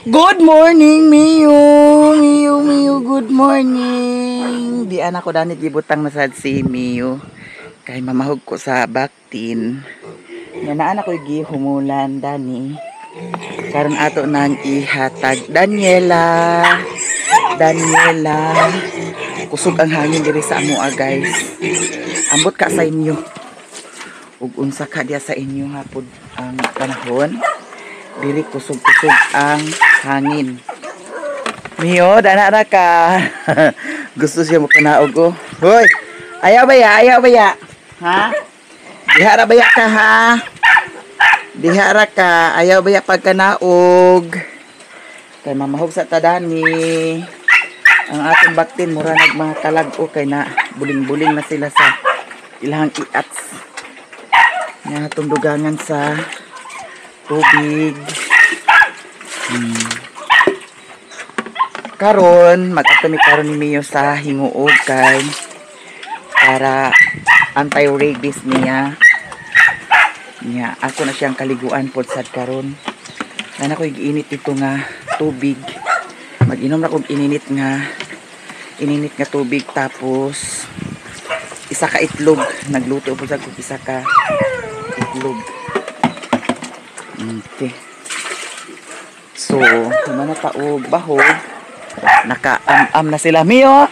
Good morning, Miyo. Miyo, good morning. Di anak ko danit gibutang nasad si Miyo. Kay mamahog ko sa baktin. Nga na anak ko gihumulan dani. Karon ato nang ihatag Daniela. Kusog ang hangin diri sa amo guys. Ambot ka sa inyo. Ug unsa ka diya sa inyo hapon ang panahon. Diri kusog-kusog ang hangin. Miyo, dana na ka. Gusto siya mo kanaog oh. Hoy, ayaw ba ya? Ha? Dihara ba ya ka ha? Dihara ka, ayaw ba ya pagkanaog? Kay mamahog sa tadani. Ang atong baktin mura nag mga kalag-o kay na buling-buling na sila sa ilahang iats. Nga atong dugangan sa tubig. Karon mag-atami karon ni Miyo sa hinguog kay para anti-rabies niya. Ako na siyang kaliguan pod sad karon. Nana ko giinit ito nga tubig. Mag-inom na kog ininit nga tubig tapos isa ka itlog. Nagluto po sad kog isa ka itlog. Okay. So, mana taog bahog. Naka-am-am na sila. Miyo!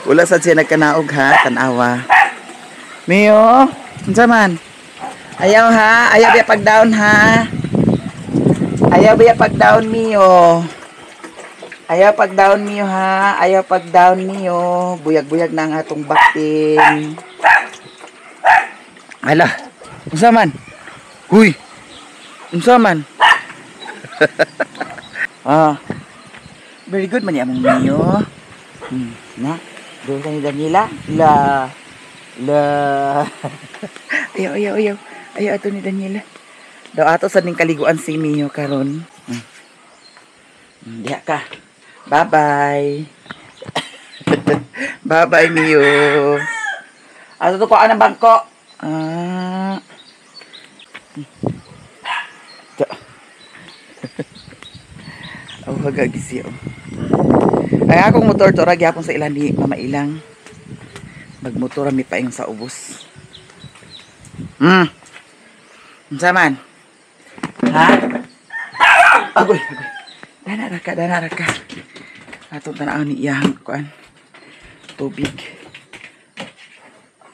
Wala sad siya nagkanaog ha, tanawa. Miyo! Unsa man? Ayaw ha? Ayaw biya pag-down ha? Ayaw biya pag-down Miyo. Ayaw pag-down Miyo ha? Ayaw pag-down Miyo. Buyag-buyag na ang atong baktin. Hala! Unsa man? Huy! Unsa man? Very good man yamong Miyo. Na, doon ka ni Daniela. Ayaw ato ni Daniela. Daw ato sa ning kaliguan si Miyo karon. Diha ka. Bye-bye. Bye-bye Miyo. Ato to ko ang bangko. Oh, hagagisi oh. Ay akong motor to ra gyapon sa ilang di mamailang. Magmotor mi pa yung sa ubos. Unsa man? Ha? Agoy. Dana ra ka. Atong tanaw ni iyang kuan. Tubig.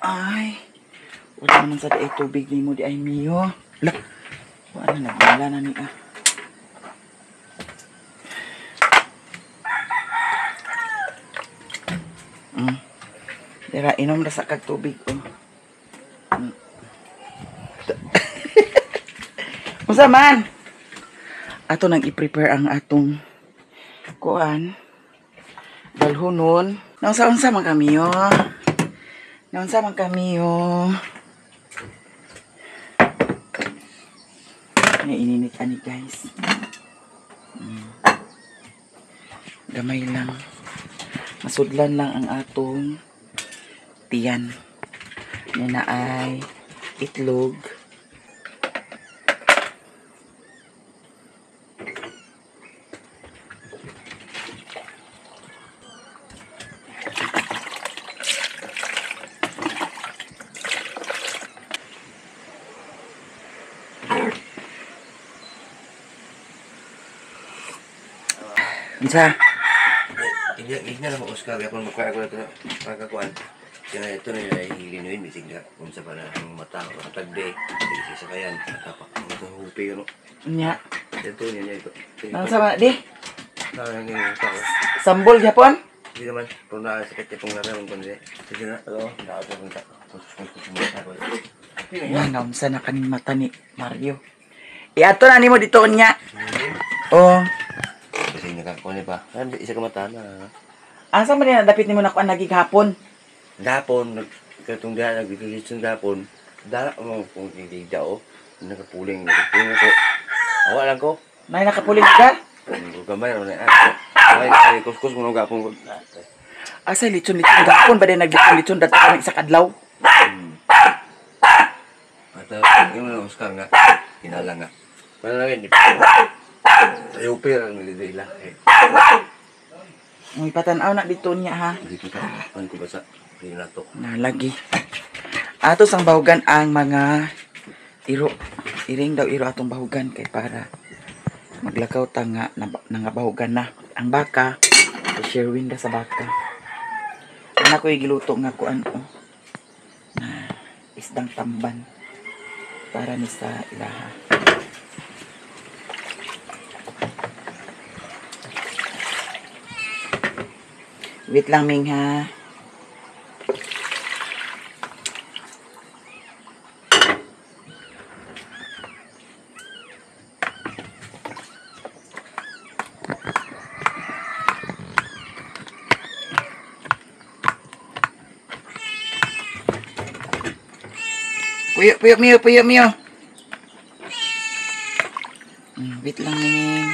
Ay. Wala naman sa daay tubig ni mo di ay Miyo. La. Wala nagmala na ni Dira, inom na sa kag tubig oh. Unsa man? Ato nang i-prepare ang atong kuan. Balhonon. Naunsa man kami yo. Ininit ani guys. Gamay lang. Masudlan lang ang atong tiyan. Yan na ay itlog. Unsa? Hindi na lang Oscar yapon magkuha ko ito pagkakuan. Kaya ito na yung hilinuin bisig na kung sa para ang mata o tagde di sa kayan tapak ito hupi no. Nya. Ito niya ito. Unsa man di? Nang yung tao. Sambol gyapon? Di naman kung na sa kanya pong naramon kun di. Sige na ito na ako punta. Yan naunsa na kaning mata ni Mario. Iato na nimo dito nya. Oh. Kasi nakakuha pa. Isa ka mata na. Asa man ni dapit nimo nakuan lagi gahapon? Dapon, katong diha nag-release dapon, dala mo kung hindi dao, nakapuling ko. Awa lang ko. Nay nakapuling ka? Gamay ro na. Ay, kuskus mo gapon ko. Asa litson gahapon ba din naglitson dato ka isa kadlaw? Ata, yung Oscar nga, hinala nga. Ano na rin, Ayaw pera ang nilidila. May patanaw na dito niya ha. Hindi kita. Ano ko basa? Hindi na to. Nalagi. Ato sang bahugan ang mga iro. Iring daw iro atong bahugan kay para maglakaw ta nga nga bahugan na. Ang baka, i-sharewin da sa baka. Anak ko giluto nga kuan o. Na isdang tamban para ni sa ilaha. Wait lang, Ming, ha? Puyo, Mio. Wait lang, Ming.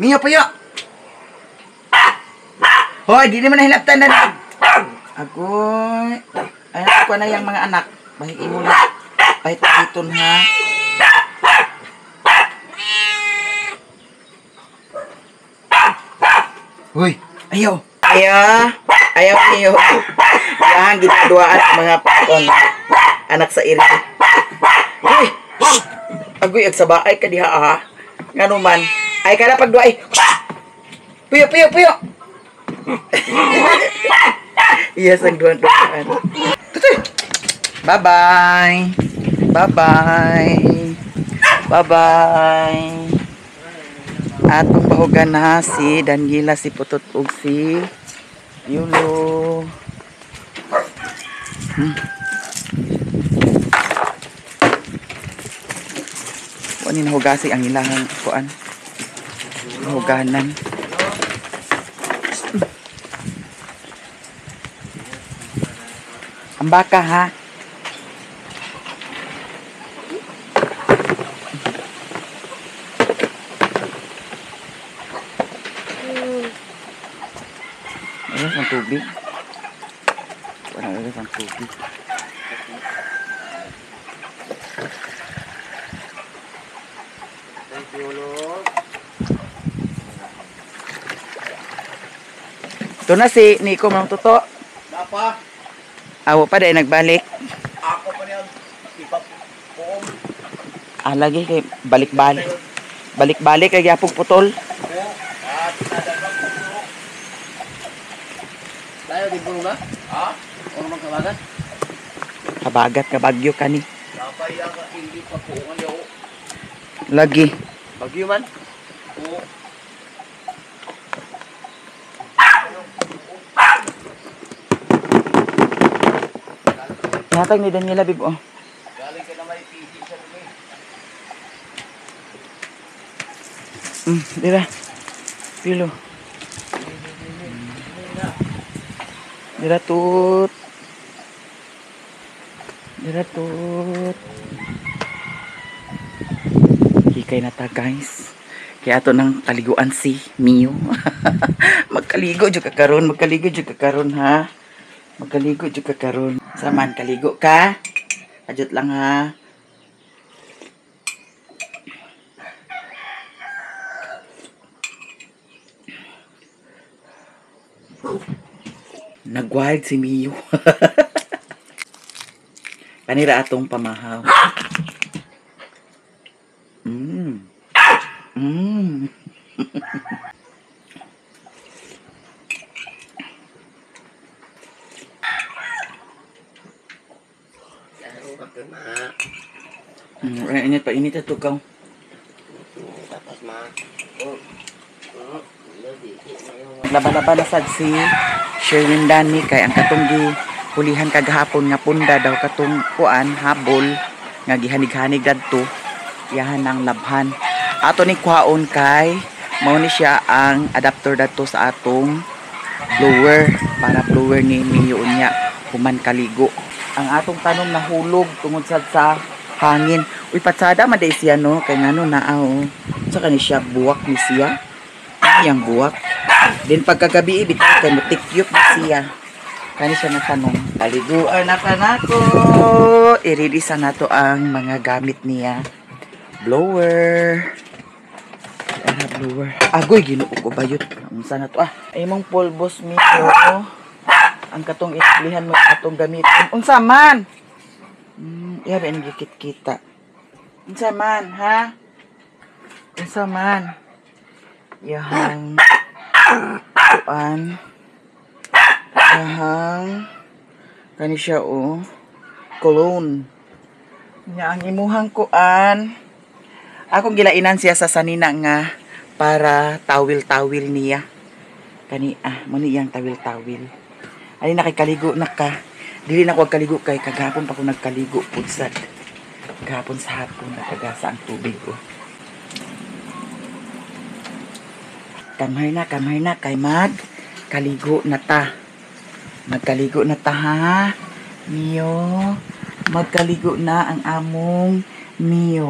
Mio, puyo! Hoy, di naman nahinaptan na. Agoy. Ayan ko na yung mga anak. Bahig mo na. Bahit iton ha. Hoy, ayaw. Ayaw niyo. Yan, ginagawa at mga anak sa iri. Hoy! Agoy, agsabaay ka diha ha. Nga naman. Ay ka na pagduay. Puyo. Yes, ang duwan-duwan. Bye-bye. Atong bahugan na si Daniela, si Putot ug si Yulo. Wani nahugasi ang ilang kuan. Huganan. Ang baka ha. Ayun ang tubig. Parang ayun ang tubig. Thank you, Lord. Ito na si Nico Mang Toto. Napa? Awo pa dahil nagbalik. Ako pa niya. Ipap. Poom. Lagi kay balik-balik. Balik-balik kay yapog putol. At nadagdag ko po. Tayo di po ba? Ha? Ano man kabagat? Kabagat ka bagyo kani. Napaya ka hindi pa po ngayon. Lagi. Bagyo man? Oo. Natag ni Daniela bib oh. Galing ka na may PC sa dumi. Dira. Pilo. Dira tut. Hikay na ta guys. Kaya ato nang kaliguan si Mio. Magkaligo jud ka karon ha. Magkaligo jud ka karon. Saman kaligo ka. Ajut lang ha. Nagwild si Mio. Kanira atong pamahaw. Init pa, init ito kang. Tapos ma. Laba-laba na sad si Sherwin Dani kay ang katong hulihan kagahapon nga punda daw katong kuan habol nga gihanig-hanig dadto yahan ang labhan. Ato ni kuhaon kay mao ni siya ang adapter dadto sa atong blower para blower ni Mio unya human kaligo. Ang atong tanom nahulog tungod sa hangin. Uy patsada maday siya no kay ngano naaw. Sa kani siya buwak ni siya. Yang buwak. Din pagkagabi bitaw kay mutikyop ni siya. Kani siya natanong. Paliguan na ka nako. I-release na to ang mga gamit niya. Blower. Ano blower? Agoy ginuo ko bayot. Unsa na to Ay mong polbos mi ang katong islihan mo atong gamitin. Unsa man? Iya ba gikit kita. Unsa man ha? Unsa man? Yahang kuan. Yahang kani siya cologne. Nya ang imuhang kuan. Akong gilainan siya sa sanina nga para tawil-tawil niya. Kani mani yang tawil-tawil. Ay nakikaligo na ka. Dili na ko kaligo kay kagahapon pa ko nagkaligo pudsad. Kagahapon sa hapon nakagasa ang tubig ko. Kamay na kay kaligo na ta. Magkaligo na ta ha. Mio, magkaligo na ang among Mio.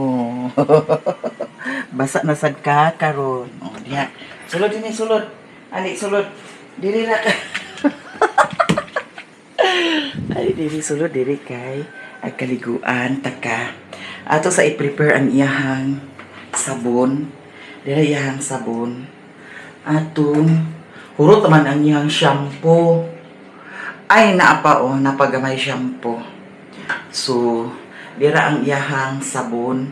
Basa na sad ka karon. Diha. Sulod din sulod. Ali sulod. Dili na ka. Ay dili sulod dili kay ang kaliguan taka. Ato sa i-prepare ang iyahang sabon. Dili iyahang sabon. Atong hurot man ang iyang shampoo. Ay naapa napagamay shampoo. So dira ang iyahang sabon.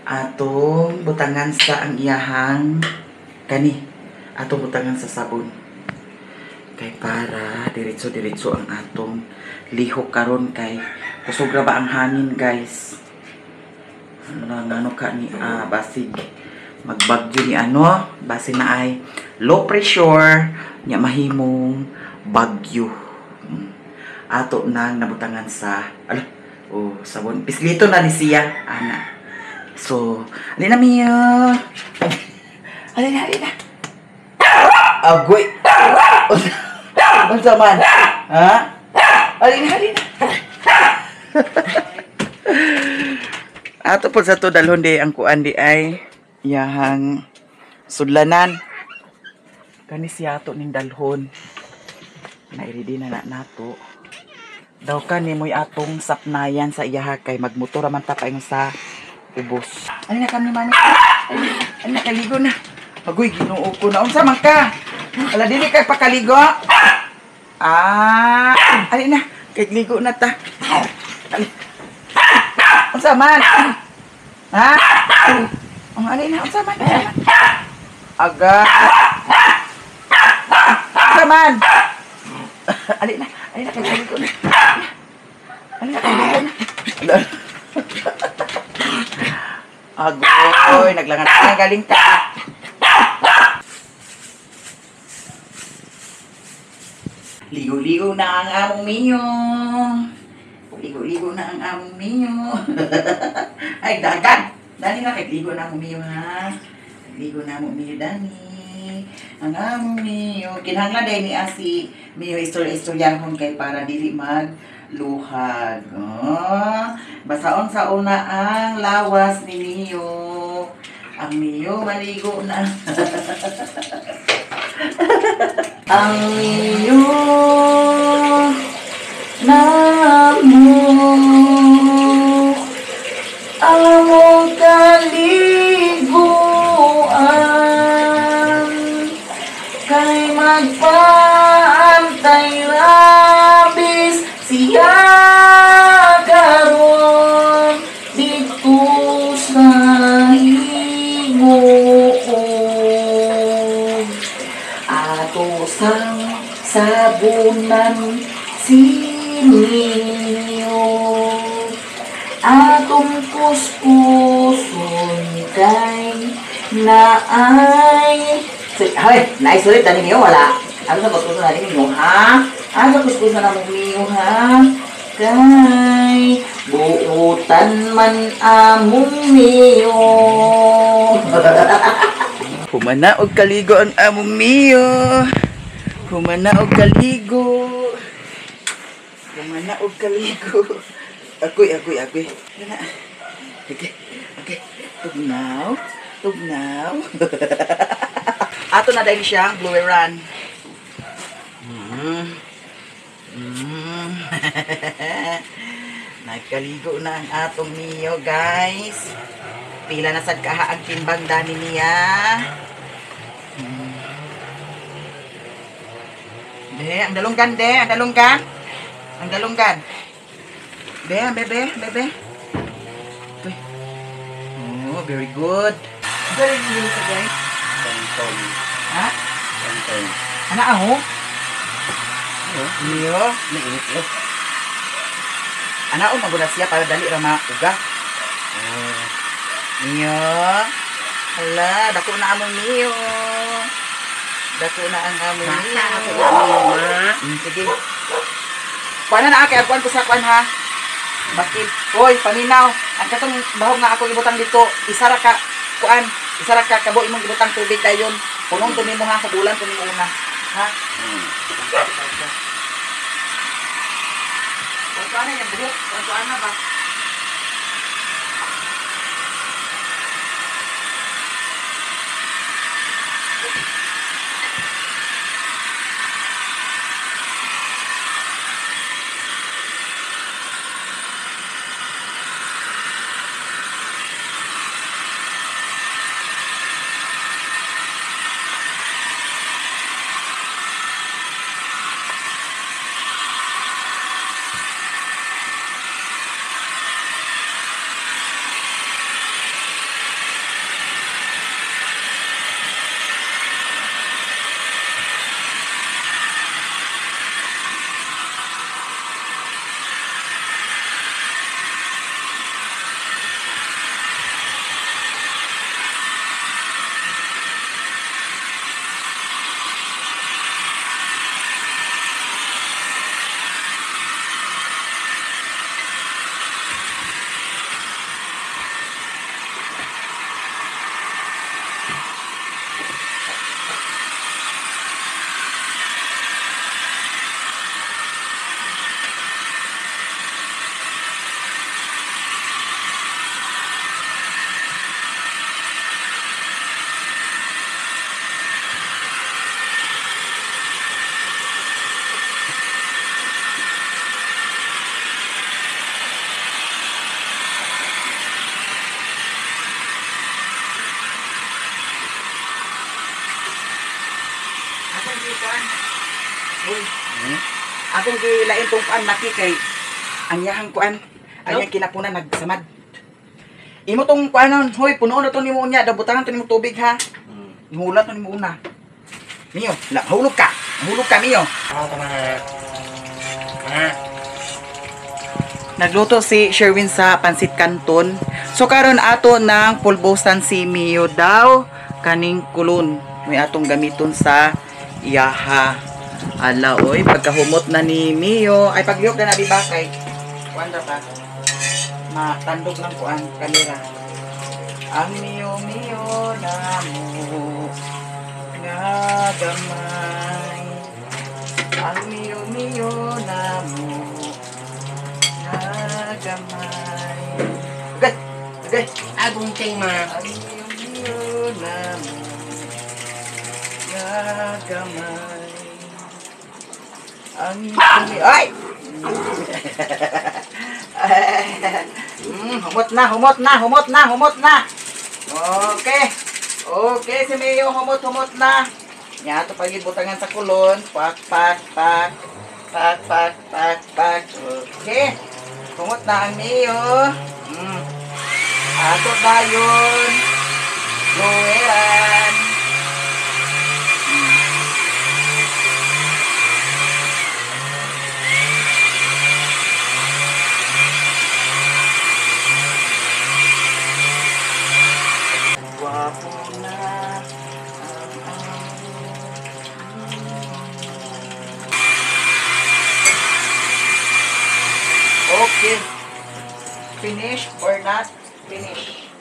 Atong butangan sa ang iyahang kani. Atong butangan sa sabon. Kay para diretso-diretso ang atong lihok karon kay kusog ra ba ang hangin guys. Ano ka ni basig magbagyo ni base na ay low pressure nya mahimong bagyo. Ato nang nabutangan sa sabon pislito na ni siya ana. So ali na Mio. Ali na. Agoy. Unsa man? Ha? Ali na. Ato po sa to dalhon di ang kuan di ay yahang sudlanan. Kani siya ato ning dalhon. Nairidi na nato. Daw kani moy atong sapnayan sa iyaha kay magmotor man ta paingon sa ubos. Ani na kami man. Ani na kaligo na. Agoy Ginoo ko na unsa man ka? Ala dili kay pakaligo. Ali na kay ligo na ta. Unsa man? Ha? Ali na unsa man? Aga. Unsa man? Ali na kay ligo na. Ali na kay ligo na. Agoy, naglangan na galing ta. Ligo-ligo na ang among Mio. Ligo-ligo na ang among Mio. Ay, dagan. Dani na, ligo na among Mio, ha? Ligo na among Mio, Dani. Ang among Mio. Kinahanglan dahil ni Asi, Mio, istoryahon kay para dili magluhag. Basaon sa una ang lawas ni Mio. Ang Mio, maligo na. Ang Mio namo among kaliguan kay magpaantay labis siya karon dito sa himuon ato sang sabunan sinyo atong kuskuson kay naay hay naisulit na ninyo wala Ano sa kuskusan na ninyo, ha? Ano sa kuskusan na ninyo, ha? Kay buutan man among niyo. Humana og kaligo ang among niyo. Humana og kaligo. Humana og kaligo. Agoy. Yana. Okay. Tugnaw. Ato na dahil siyang Blue Run. Nagkaligo na ang atong niyo, guys. Pila na sad kaha ang timbang dani niya. Ang dalunggan. Bebe. Uy. Oh, very good. Very good, guys. Tonton. Ha? Tonton. Ana ako? Niyo. Mainit yun. Ana ako maguna siya para dali ra mauga. Niyo. Hala, dako na among niyo. Dako na ang among niyo. Sige. Kuan na kay kuan ko sa kuan ha. Bakit? Hoy, paminaw. Ang katong bahog nga ako ibutang dito, isara ka kabo imong ibutang tubig dayon. Punong to nimo ha, kabulan to nimo una. Ha? Kuan na yan buhok, kuan na ba? Akong gilain tong kuan laki kay anyahang kuan, anyang kinapunan nagsamad. Imo tong kuanon, hoy, puno na to nimo unya, dabutangan to nimo tubig ha. Ihulat to nimo una. Miyo, hulog ka Miyo. Nagluto si Sherwin sa pansit canton. So karon ato ng pulbosan si Miyo daw kaning kulon. May atong gamiton sa iyaha. Ala, oy, pagkahumot na ni Miyo, ay pagliyok na nabi ba kay kuanda pa, matandog ng kuan, kamera. Ang Miyo na mo, nga gamay. Ang Miyo na mo, nga gamay. Okay. Agong ting ma. Ang Miyo na mo, nga gamay. Ang ay! Humot na. Okay, si Mayo, humot na. Nya to pagibutangan sa kulon. Pak. Okay. Humot na ang Mayo. Ato dayon. Luweran. Guwapo na ang not finished.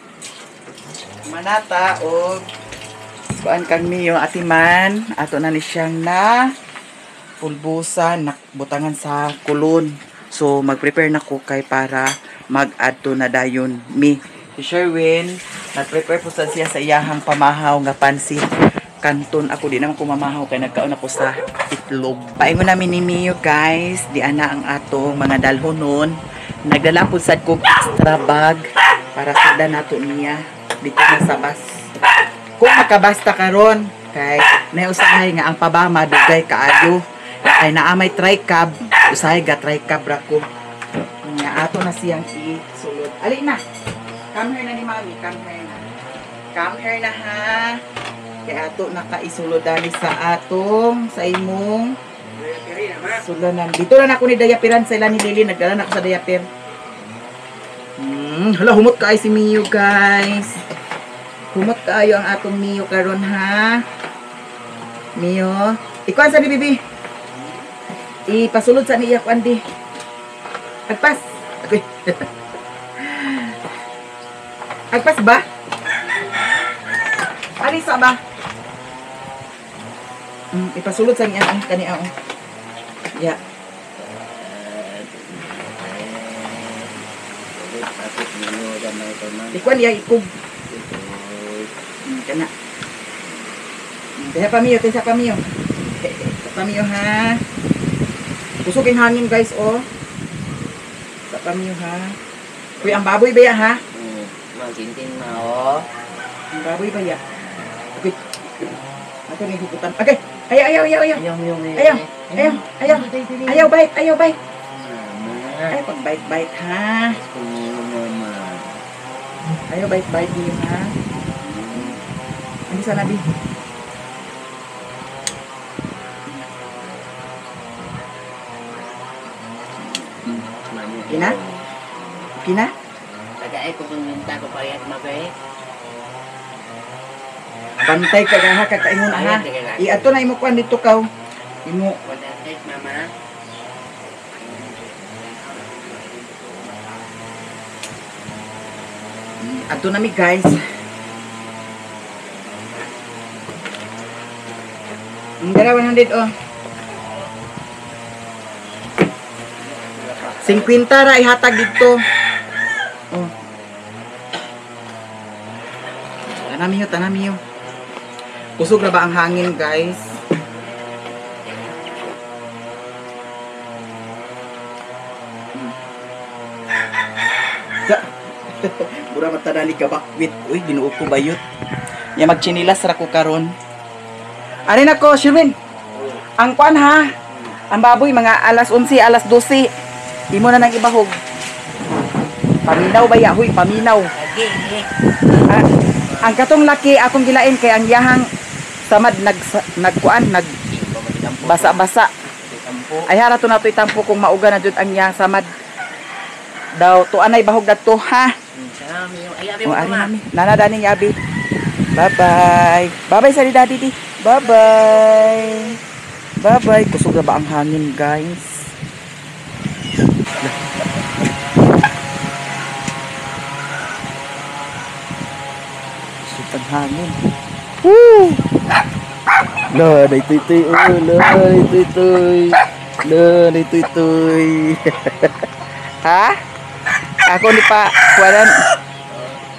Manata o kuan kang niyo atiman ato na ni siyang na pulbusan butangan sa kulon. So mag-prepare na ko kay para mag-add to na dayon mi. Si Sherwin nag-prepare po siya sa iyahang pamahaw nga pansit kanton. Ako di naman ko mamahaw kay nagkaon ako sa itlog. Paingon namin ni Mio guys, di ana ang atong mga dalhonon. Nagdala po sad kog extra bag para sada nato niya dito na sa bus. Kung makabasta karon kay nausahay nga ang pabama dugay kaayo ay naamay tri-cab, usahay ga tri-cab ra ko. Nga ato na siyang isulod. Ali na. Come here na ni Mami, come here na. Come here na ha. Kay ato nakaisulod dali sa atong sa imong sulanan. Dito na ako ni dayapiran sa ila ni Lily, nagdala na ako sa dayapir. Hala humot kaay si Mio guys. Humot kaayo ang atong Mio karon ha. Mio, ikuan sa ni bibi. Ipasulod sa niya kuan di. Agpas. Okay. Agpas ba? Alisa ba? Ipasulod sa niya kani ako. Ya. Ikuan ya ikog. Kana. Kaya pamiyo, sa pamiyo. Sa pamiyo ha. Kusugin hangin guys oh. Sa pamiyo ha. Kuy ang baboy ba ya ha? Magkintin na oh. Ang baboy ba ya? Okay. Ako ni hukutan. Okay. Ayaw. Ayaw bite. Ay pag bite ha. Ayaw bite niyo ha. Ano sa nabi? Kina? Kina? Tagay ko kung minta ko payat mabay. Bantay ka ha, kakaingon ha. Iato na imo kuan dito kaw. Imo. Wala tek mama. Ato na mi guys. Ang dara 100 oh. 50 ra ihatag dito. Oh. Tanamiyo. Kusog na ba ang hangin, guys? Mura matadali ka bakwit. Uy, ginuo ko bayot. Ya magchinilas ra ko karon. Ari na ko, Sherwin. Ang kwan ha. Ang baboy mga alas 11, alas 12. Imo na nang ibahog. Paminaw ba ya? Huy, paminaw. Ang katong laki akong gilain kay ang yahang samad nagkuan basa-basa. Ay hara to nato itampo kung mauga na jud ang yahang samad. Daw to anay bahog dadto ha. O ari mami. Nana dani abi. Bye-bye. Bye-bye sa daddy di. Bye-bye. Bye-bye. Kusog na ba ang hangin, guys? Ang hangin. Woo! La, day tuy. Ha? Ako ni pa kuwanan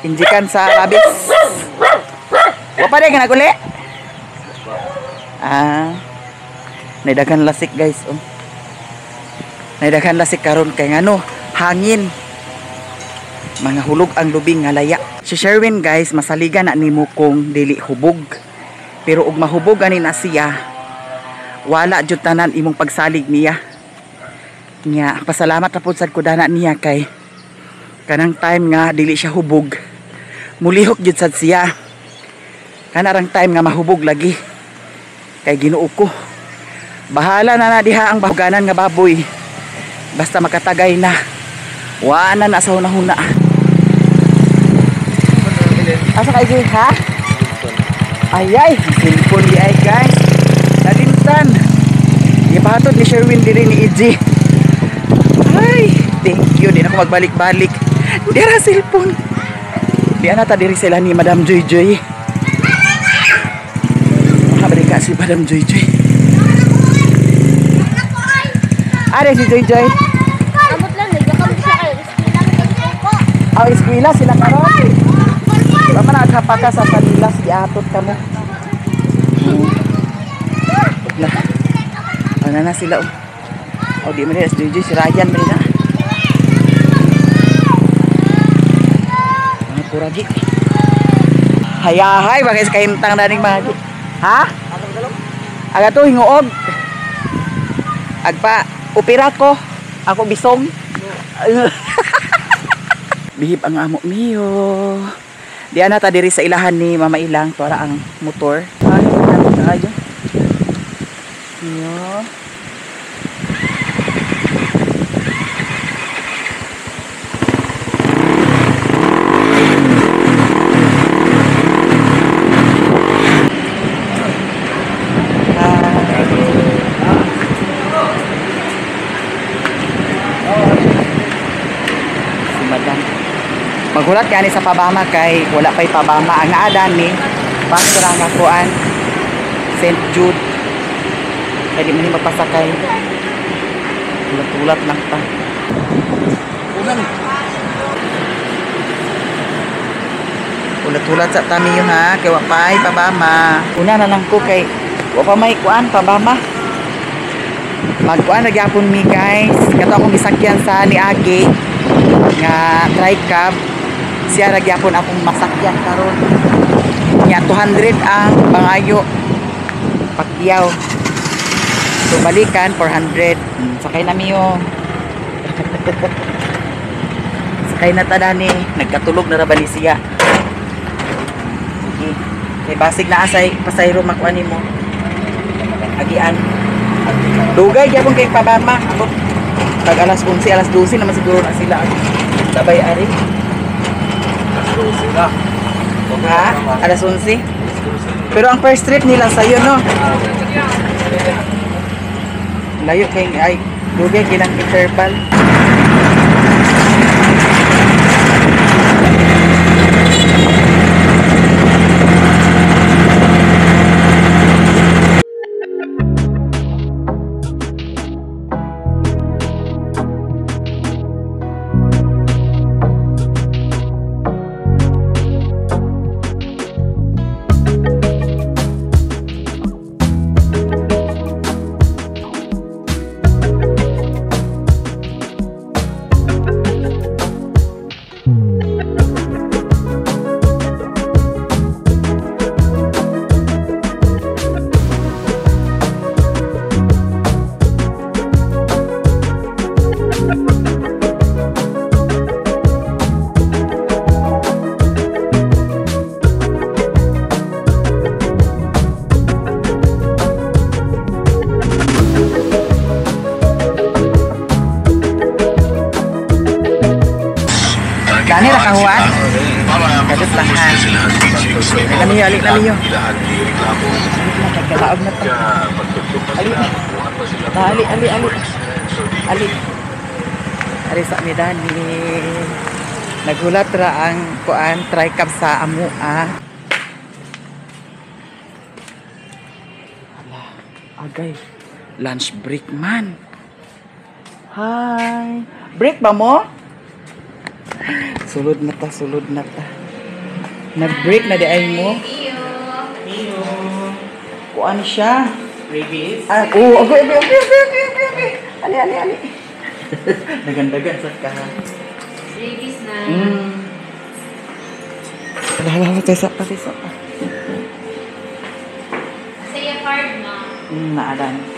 injikan sa labis. Wa pa rin ginaguli? Naidagan lasik guys. Oh. Naidagan lasik karon kay ngano hangin. Mga hulog ang lubing nga laya. Si Sherwin guys, masaligan na nimo kong dili hubog. Pero ug mahubog ani na siya, wala jud tanan imong pagsalig niya. Nya pasalamat ra pud sad ko dana niya kay kanang time nga dili siya hubog. Mulihok jud sad siya. Kanarang time nga mahubog lagi. Kay Ginoo ko. Bahala na diha ang bahuganan nga baboy. Basta makatagay na. Wa na sa hunahuna. Asa kay Jay, ha? Ayay, cellphone di ay guys. Nalimtan. Ipahatod ni Sherwin diri ni EJ. Ay, thank you. Di na ako magbalik-balik. Dira cellphone. Di ana ta diri sila ni Madam Joy Joy. Makabrika si Madam Joy Joy. Are si Joy Joy. Amot lang, nagkakamot siya kayo. Aw eskwela sila karon. Di ba man nakapaka sa salilas giatot ka mo. Na. Ano na sila oh. Oh di man si Joy Joy si Ryan man na. Mga kuragi. Hayahay bakit kahintang daning mahagi. Ha? Aga to hinguog. Agpa upira ko. Ako bisong. Bihib ang amo miyo. Di ana ta diri sa ilahan ni Mama Ilang para ang motor. Ay, ayo. Yo. Magulat kani sa pabama kay wala pa'y pabama ang naadan ni pastor ang akuan St. Jude kaya di man magpasakay tulat lang ta ulat sa tami yun ha kay wapay pabama una na lang ko kay wapa may kuan pabama magkuan nagyapon mi guys kato akong gisakyan sa ni Agi nga tricab siya ragyapon akong masakyan karon nya 200 ang bangayo pagdiyaw so balikan 400 sakay na miyo sakay na tada ni nagkatulog na rabali siya okay. Kay basig na asay pasayro makuan nimo agian dugay gyapon kay pabama pag alas 11 alas 12 naman siguro na sila sabay ari ha? Alas 11? Pero ang first trip nila sa'yo, no? Layo kay ay dugay ginang interval. Gani ra kahuan? Kadot lang ha. Namiyo, alik namiyo. Kalaog na to. Ali. Ali. Ari sa midani. Nagulat ra ang kuan tricab sa amua. Ala, agay. Lunch break man. Hi. Break ba mo? Sulod na ta. Nag-break na di ay mo. Kuan siya. Rabies? Oh, okay. Ali. Dagan-dagan sa ka. Rabies na. Hala, tesa pa. Saya card na. Naadan.